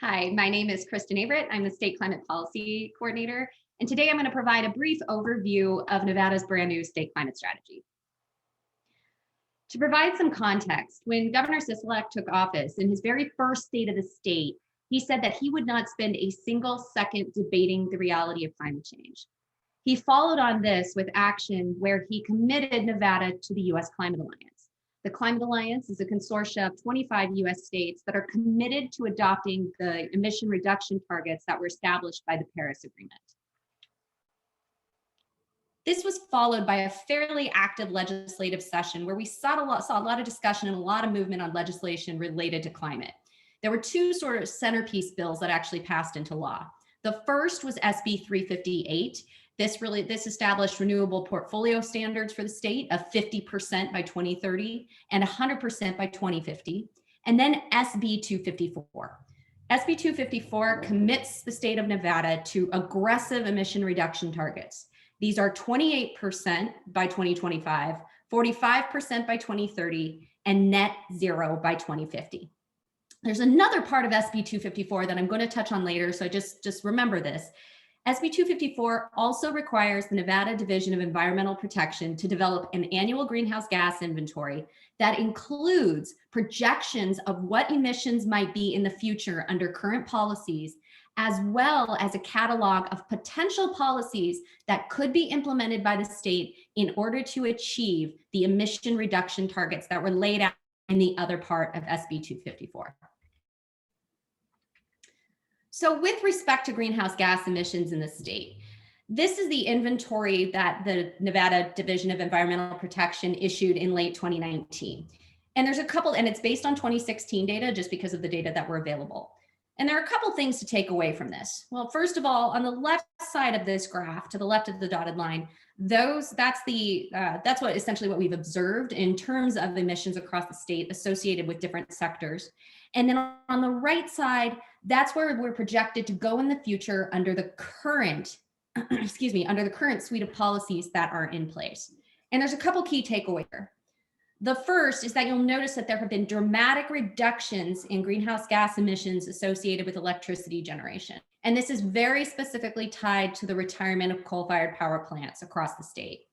Hi, my name is Kristen Averyt. I'm the State Climate Policy Coordinator, and today I'm going to provide a brief overview of Nevada's brand new state climate strategy. To provide some context, when Governor Sisolak took office in his very first State of the State, he said that he would not spend a single second debating the reality of climate change. He followed on this with action where he committed Nevada to the US Climate Alliance. The Climate Alliance is a consortia of 25 US states that are committed to adopting the emission reduction targets that were established by the Paris Agreement. This was followed by a fairly active legislative session where we saw a lot of discussion and a lot of movement on legislation related to climate. There were two sort of centerpiece bills that actually passed into law. The first was SB 358. This established renewable portfolio standards for the state of 50% by 2030 and 100% by 2050. And then SB 254. SB 254 commits the state of Nevada to aggressive emission reduction targets. These are 28% by 2025, 45% by 2030, and net zero by 2050. There's another part of SB 254 that I'm going to touch on later, so just remember this. SB 254 also requires the Nevada Division of Environmental Protection to develop an annual greenhouse gas inventory that includes projections of what emissions might be in the future under current policies, as well as a catalog of potential policies that could be implemented by the state in order to achieve the emission reduction targets that were laid out in the other part of SB 254. So with respect to greenhouse gas emissions in the state, this is the inventory that the Nevada Division of Environmental Protection issued in late 2019. And there's a couple, and it's based on 2016 data just because of the data that were available. And there are a couple things to take away from this. Well, first of all, on the left side of this graph, to the left of the dotted line, that's what essentially what we've observed in terms of emissions across the state associated with different sectors. And then on the right side, that's where we're projected to go in the future under the current, under the current suite of policies that are in place. And there's a couple key takeaways here. The first is that you'll notice that there have been dramatic reductions in greenhouse gas emissions associated with electricity generation. And this is very specifically tied to the retirement of coal-fired power plants across the state.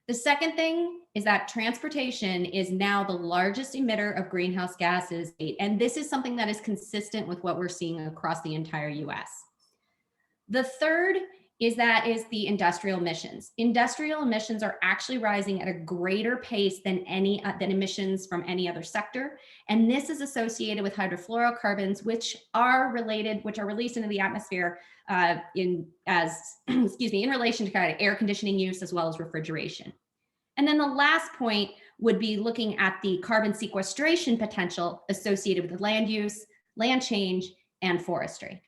The second thing is that transportation is now the largest emitter of greenhouse gases, and this is something that is consistent with what we're seeing across the entire US. The third is the industrial emissions. Industrial emissions are actually rising at a greater pace than emissions from any other sector. And this is associated with hydrofluorocarbons, which are released into the atmosphere in relation to kind of air conditioning use as well as refrigeration. And then the last point would be looking at the carbon sequestration potential associated with land use, land change, and forestry.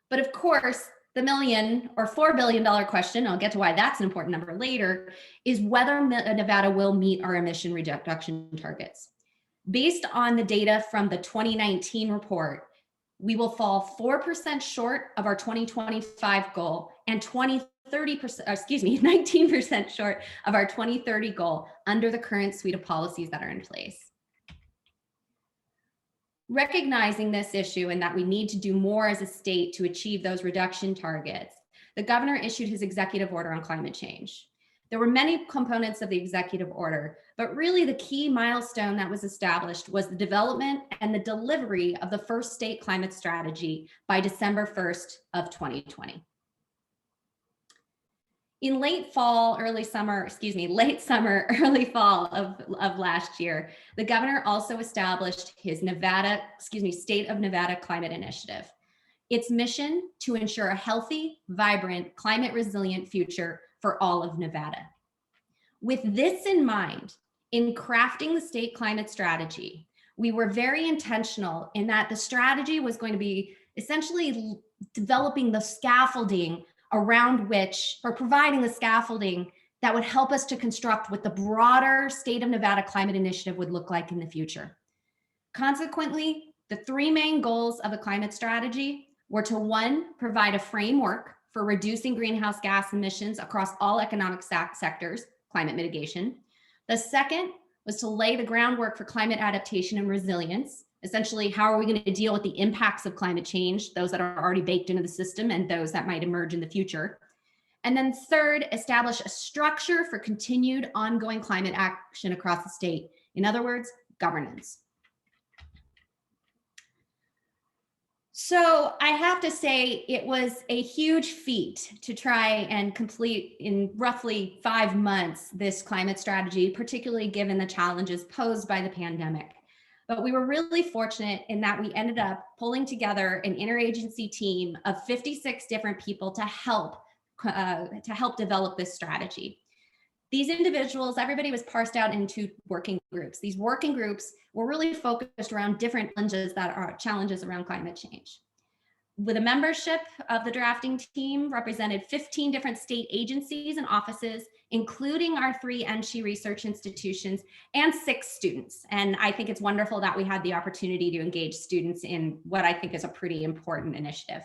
But of course, the $1 or $4 billion question, I'll get to why that's an important number later, is whether Nevada will meet our emission reduction targets. Based on the data from the 2019 report, we will fall 4% short of our 2025 goal and 19% short of our 2030 goal under the current suite of policies that are in place. Recognizing this issue and that we need to do more as a state to achieve those reduction targets, the governor issued his executive order on climate change. There were many components of the executive order, but really the key milestone that was established was the development and the delivery of the first state climate strategy by December 1st of 2020. In late summer, early fall of last year, the governor also established his State of Nevada Climate Initiative. Its mission to ensure a healthy, vibrant, climate resilient future for all of Nevada. With this in mind, in crafting the state climate strategy, we were very intentional in that the strategy was going to be essentially developing the scaffolding around which, or providing the scaffolding that would help us to construct what the broader State of Nevada Climate Initiative would look like in the future. Consequently, the three main goals of the climate strategy were to, one, provide a framework for reducing greenhouse gas emissions across all economic sectors, climate mitigation. The second was to lay the groundwork for climate adaptation and resilience, Essentially, how are we going to deal with the impacts of climate change, those that are already baked into the system and those that might emerge in the future? And then third, establish a structure for continued ongoing climate action across the state. In other words, governance. So I have to say it was a huge feat to try and complete in roughly 5 months this climate strategy, particularly given the challenges posed by the pandemic. But we were really fortunate in that we ended up pulling together an interagency team of 56 different people to help develop this strategy. These individuals, everybody was parsed out into working groups. These working groups were really focused around different challenges around climate change. With a membership of the drafting team represented 15 different state agencies and offices, including our 3 NSHE research institutions and 6 students. And I think it's wonderful that we had the opportunity to engage students in what I think is a pretty important initiative.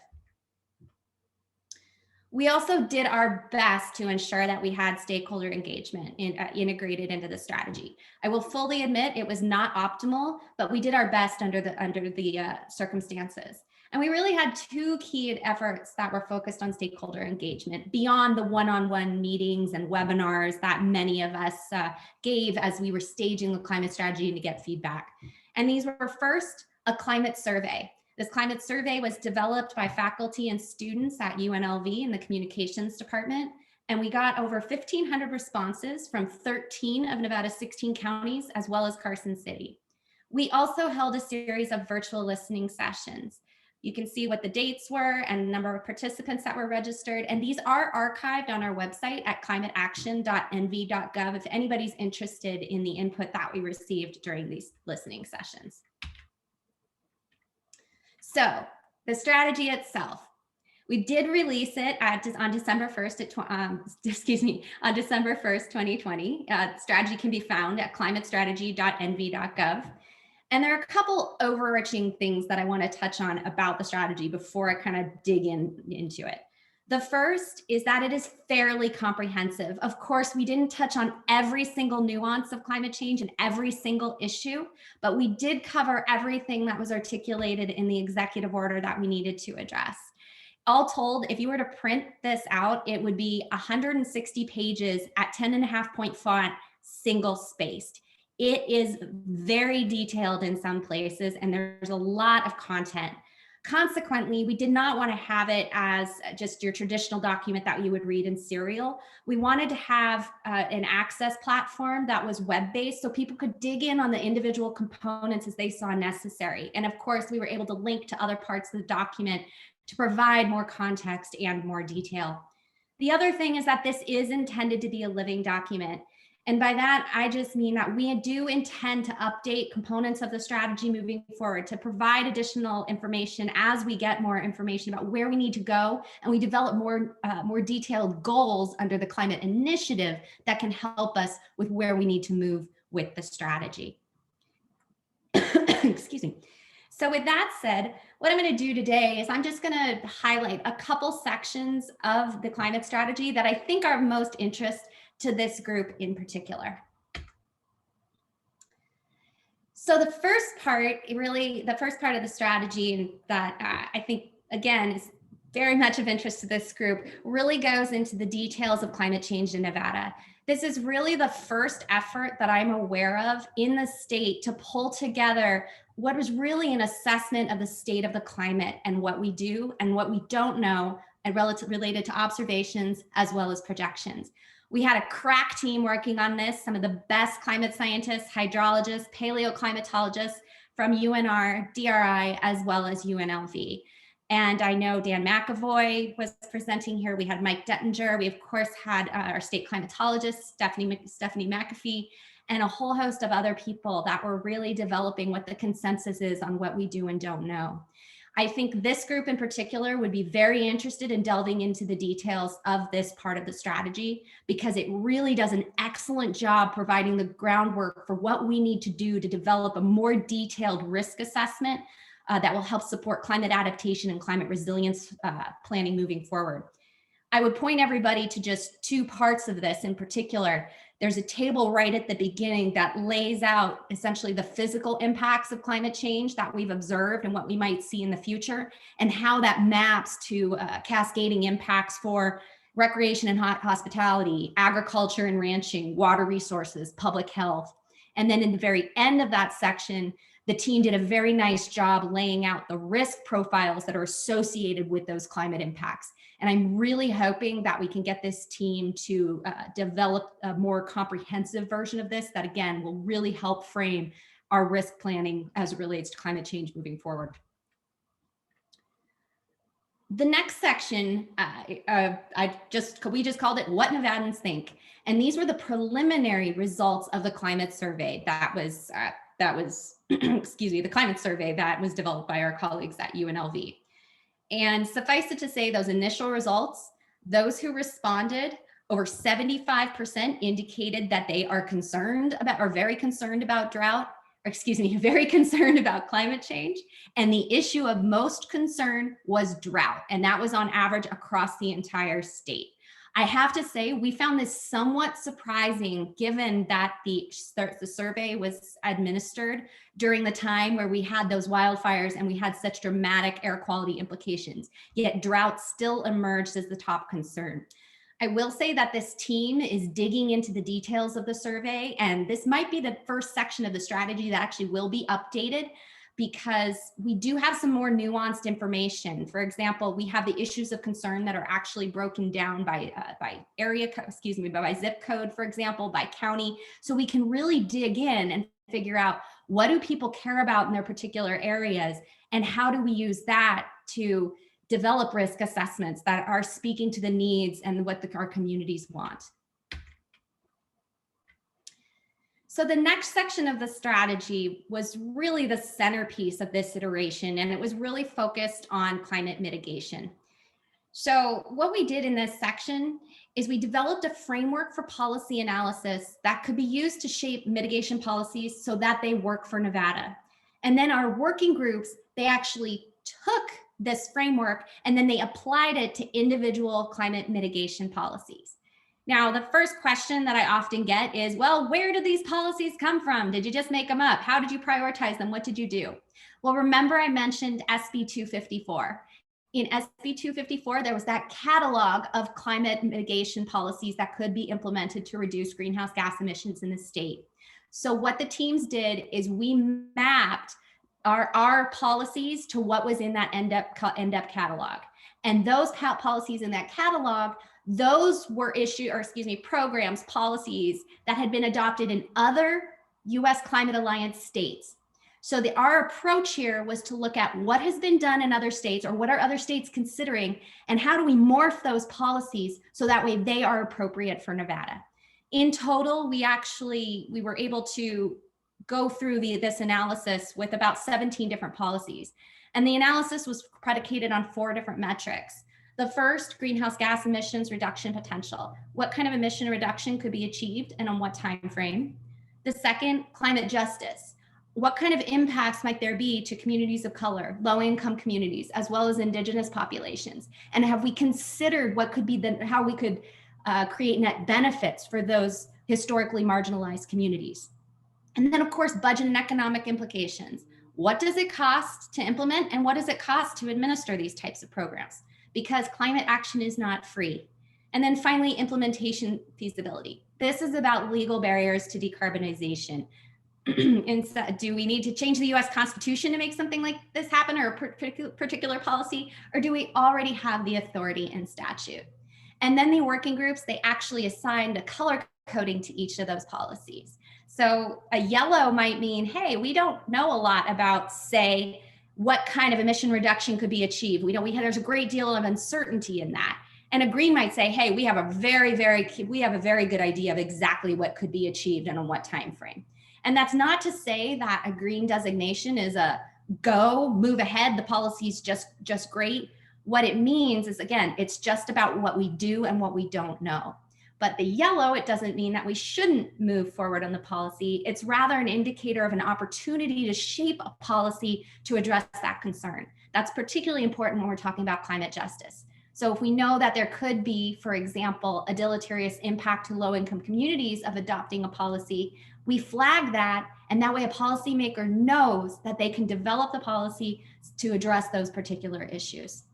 We also did our best to ensure that we had stakeholder engagement integrated into the strategy. I will fully admit it was not optimal, but we did our best under the circumstances. And we really had 2 key efforts that were focused on stakeholder engagement beyond the one-on-one meetings and webinars that many of us gave as we were staging the climate strategy to get feedback. And these were first, a climate survey. This climate survey was developed by faculty and students at UNLV in the communications department, and we got over 1,500 responses from 13 of Nevada's 16 counties, as well as Carson City. We also held a series of virtual listening sessions. You can see what the dates were and the number of participants that were registered, and these are archived on our website at climateaction.nv.gov if anybody's interested in the input that we received during these listening sessions. So the strategy itself, we did release it on December 1st, on December 1st, 2020. Strategy can be found at climatestrategy.nv.gov. And there are a couple overarching things that I want to touch on about the strategy before I kind of dig into it. The first is that it is fairly comprehensive. Of course, we didn't touch on every single nuance of climate change and every single issue, but we did cover everything that was articulated in the executive order that we needed to address. All told, if you were to print this out, it would be 160 pages at 10.5 point font, single spaced. It is very detailed in some places, and there's a lot of content. Consequently, we did not want to have it as just your traditional document that you would read in serial. We wanted to have an access platform that was web-based so people could dig in on the individual components as they saw necessary. And of course, we were able to link to other parts of the document to provide more context and more detail. The other thing is that this is intended to be a living document. And by that, I just mean that we do intend to update components of the strategy moving forward to provide additional information as we get more information about where we need to go, and we develop more detailed goals under the climate initiative that can help us with where we need to move with the strategy. Excuse me. So with that said, what I'm going to do today is I'm just going to highlight a couple sections of the climate strategy that I think are of most interest to this group in particular. So the first part of the strategy, and that I think, again, is very much of interest to this group, really goes into the details of climate change in Nevada. This is really the first effort that I'm aware of in the state to pull together what was really an assessment of the state of the climate and what we do and what we don't know, and related to observations as well as projections. We had a crack team working on this, some of the best climate scientists, hydrologists, paleoclimatologists from UNR, DRI, as well as UNLV. And I know Dan McAvoy was presenting here. We had Mike Dettinger. We, of course, had our state climatologist, Stephanie McAfee, and a whole host of other people that were really developing what the consensus is on what we do and don't know. I think this group in particular would be very interested in delving into the details of this part of the strategy, because it really does an excellent job providing the groundwork for what we need to do to develop a more detailed risk assessment that will help support climate adaptation and climate resilience planning moving forward. I would point everybody to just 2 parts of this in particular. There's a table right at the beginning that lays out essentially the physical impacts of climate change that we've observed and what we might see in the future, and how that maps to cascading impacts for recreation and hospitality, agriculture and ranching, water resources, public health. And then in the very end of that section, the team did a very nice job laying out the risk profiles that are associated with those climate impacts. And I'm really hoping that we can get this team to develop a more comprehensive version of this that, again, will really help frame our risk planning as it relates to climate change moving forward. The next section, we just called it What Nevadans Think. And these were the preliminary results of the climate survey that was excuse me, the climate survey that was developed by our colleagues at UNLV. And suffice it to say, those initial results, those who responded, over 75% indicated that they are very concerned about very concerned about climate change. And the issue of most concern was drought. And that was on average across the entire state. I have to say, we found this somewhat surprising given that the survey was administered during the time where we had those wildfires and we had such dramatic air quality implications, yet drought still emerged as the top concern. I will say that this team is digging into the details of the survey, and this might be the first section of the strategy that actually will be updated, because we do have some more nuanced information. For example, we have the issues of concern that are actually broken down by by zip code, for example, by county. So we can really dig in and figure out, what do people care about in their particular areas, and how do we use that to develop risk assessments that are speaking to the needs and what our communities want. So the next section of the strategy was really the centerpiece of this iteration, and it was really focused on climate mitigation. So what we did in this section is we developed a framework for policy analysis that could be used to shape mitigation policies so that they work for Nevada. And then our working groups, they actually took this framework and then they applied it to individual climate mitigation policies. Now, the first question that I often get is, well, where did these policies come from? Did you just make them up? How did you prioritize them? What did you do? Well, remember I mentioned SB 254. In SB 254, there was that catalog of climate mitigation policies that could be implemented to reduce greenhouse gas emissions in the state. So what the teams did is we mapped our policies to what was in that NDEP catalog. And those policies in that catalog, those were programs, policies that had been adopted in other US Climate Alliance states. So our approach here was to look at what has been done in other states, or what are other states considering, and how do we morph those policies so that way they are appropriate for Nevada. In total, we were able to go through this analysis with about 17 different policies. And the analysis was predicated on 4 different metrics. The first, greenhouse gas emissions reduction potential. What kind of emission reduction could be achieved and on what time frame? The second, climate justice. What kind of impacts might there be to communities of color, low-income communities, as well as indigenous populations? And have we considered what could be how we could create net benefits for those historically marginalized communities? And then, of course, budget and economic implications. What does it cost to implement, and what does it cost to administer these types of programs? Because climate action is not free. And then finally, implementation feasibility. This is about legal barriers to decarbonization. Do we need to change the US Constitution to make something like this happen, or a particular policy, or do we already have the authority in statute? And then the working groups, they actually assigned a color coding to each of those policies. So a yellow might mean, hey, we don't know a lot about, say, what kind of emission reduction could be achieved. There's a great deal of uncertainty in that. And a green might say, hey, we have a very good idea of exactly what could be achieved and on what time frame. And that's not to say that a green designation is a go, move ahead, the policy's just great. What it means is, again, it's just about what we do and what we don't know. But the yellow, it doesn't mean that we shouldn't move forward on the policy. It's rather an indicator of an opportunity to shape a policy to address that concern. That's particularly important when we're talking about climate justice. So if we know that there could be, for example, a deleterious impact to low-income communities of adopting a policy, we flag that, and that way a policymaker knows that they can develop the policy to address those particular issues.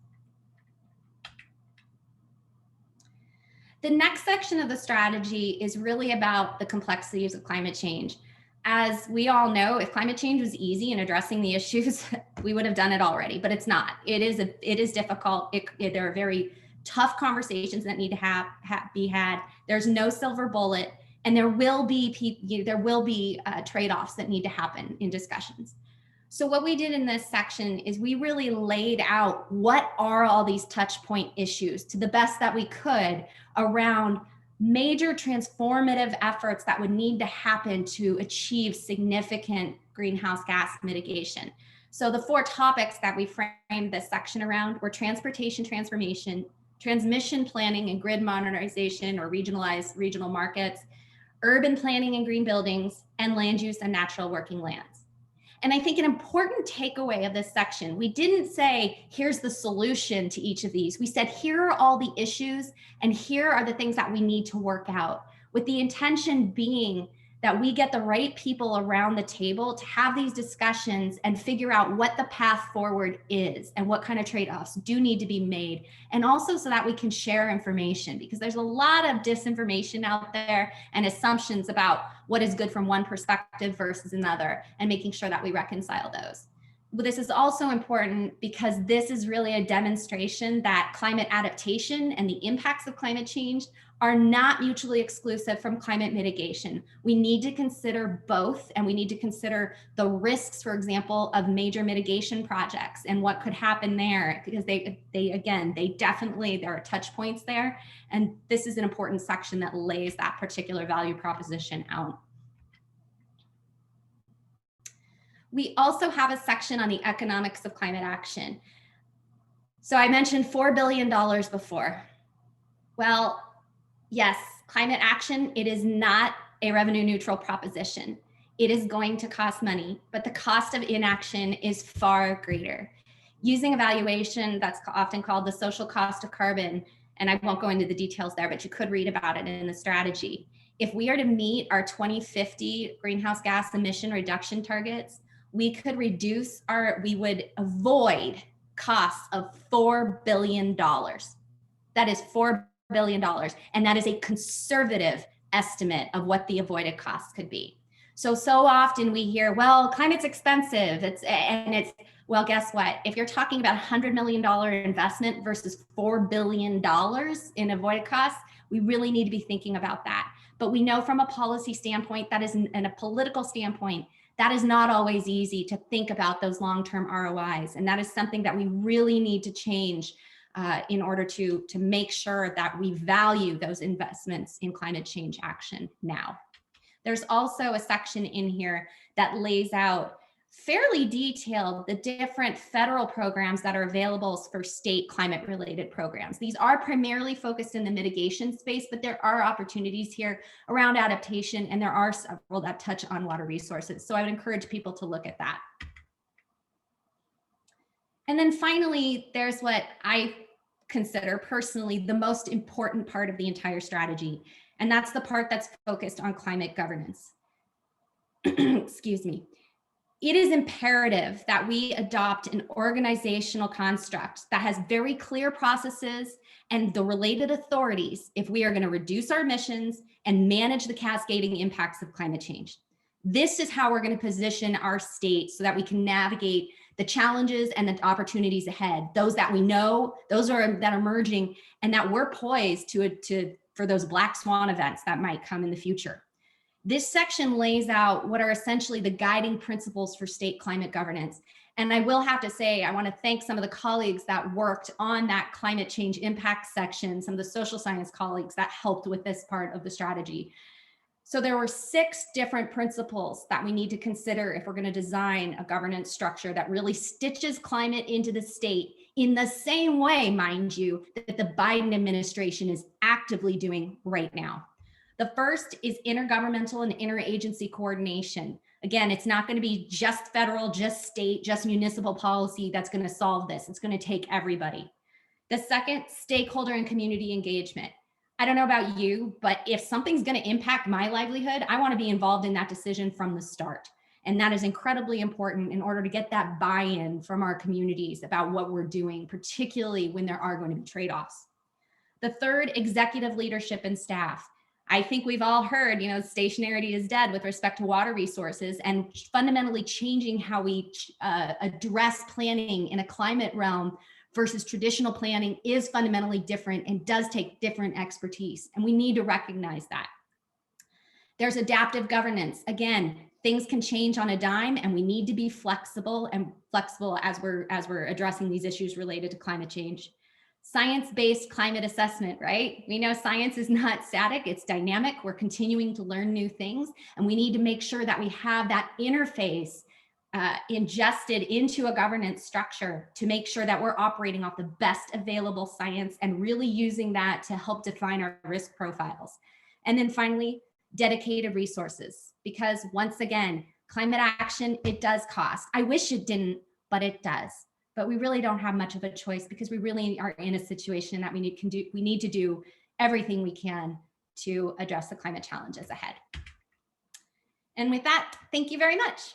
The next section of the strategy is really about the complexities of climate change. As we all know, if climate change was easy in addressing the issues, we would have done it already, but it's not. It is difficult. There are very tough conversations that need to be had. There's no silver bullet, and there will be trade-offs that need to happen in discussions. So what we did in this section is we really laid out what are all these touch point issues to the best that we could around major transformative efforts that would need to happen to achieve significant greenhouse gas mitigation. So the 4 topics that we framed this section around were transportation transformation, transmission planning and grid modernization or regional markets, urban planning and green buildings, and land use and natural working lands. And I think an important takeaway of this section, we didn't say, here's the solution to each of these. We said, here are all the issues, and here are the things that we need to work out, with the intention being that we get the right people around the table to have these discussions and figure out what the path forward is and what kind of trade-offs do need to be made. And also so that we can share information, because there's a lot of disinformation out there and assumptions about what is good from one perspective versus another, and making sure that we reconcile those. But this is also important because this is really a demonstration that climate adaptation and the impacts of climate change are not mutually exclusive from climate mitigation. We need to consider both, and we need to consider the risks, for example, of major mitigation projects and what could happen there, because they definitely, there are touch points there. And this is an important section that lays that particular value proposition out. We also have a section on the economics of climate action. So I mentioned $4 billion before. Well, yes, climate action, it is not a revenue neutral proposition. It is going to cost money, but the cost of inaction is far greater. Using evaluation that's often called the social cost of carbon, and I won't go into the details there, but you could read about it in the strategy. If we are to meet our 2050 greenhouse gas emission reduction targets, we would avoid costs of $4 billion. That is $4 billion. And that is a conservative estimate of what the avoided costs could be. So often we hear, well, climate's expensive. Well, guess what? If you're talking about $100 million investment versus $4 billion in avoided costs, we really need to be thinking about that. But we know from a policy standpoint, and a political standpoint, that is not always easy to think about those long-term ROIs. And that is something that we really need to change in order to make sure that we value those investments in climate change action now. There's also a section in here that lays out fairly detailed the different federal programs that are available for state climate related programs. These are primarily focused in the mitigation space, but there are opportunities here around adaptation, and there are several that touch on water resources. So I would encourage people to look at that. And then finally, there's what I consider personally the most important part of the entire strategy, and that's the part that's focused on climate governance. Excuse me. It is imperative that we adopt an organizational construct that has very clear processes and the related authorities if we are going to reduce our emissions and manage the cascading impacts of climate change. This is how we're going to position our state so that we can navigate the challenges and the opportunities ahead, those that we know, that are emerging, and that we're poised for those black swan events that might come in the future. This section lays out what are essentially the guiding principles for state climate governance. And I will have to say, I want to thank some of the colleagues that worked on that climate change impact section, some of the social science colleagues that helped with this part of the strategy. So there were 6 different principles that we need to consider if we're going to design a governance structure that really stitches climate into the state in the same way, mind you, that the Biden administration is actively doing right now. The first is intergovernmental and interagency coordination. Again, it's not going to be just federal, just state, just municipal policy that's going to solve this. It's going to take everybody. The second, stakeholder and community engagement. I don't know about you, but if something's going to impact my livelihood, I want to be involved in that decision from the start. And that is incredibly important in order to get that buy-in from our communities about what we're doing, particularly when there are going to be trade-offs. The third, executive leadership and staff. I think we've all heard, stationarity is dead with respect to water resources, and fundamentally changing how we address planning in a climate realm versus traditional planning is fundamentally different and does take different expertise. And we need to recognize that. There's adaptive governance. Again, things can change on a dime, and we need to be flexible as we're addressing these issues related to climate change. Science-based climate assessment, right? We know science is not static, it's dynamic. We're continuing to learn new things, and we need to make sure that we have that interface ingested into a governance structure to make sure that we're operating off the best available science and really using that to help define our risk profiles. And then finally, dedicated resources, because once again, climate action, it does cost. I wish it didn't, but it does. But we really don't have much of a choice, because we really are in a situation that we need to do everything we can to address the climate challenges ahead. And with that, thank you very much.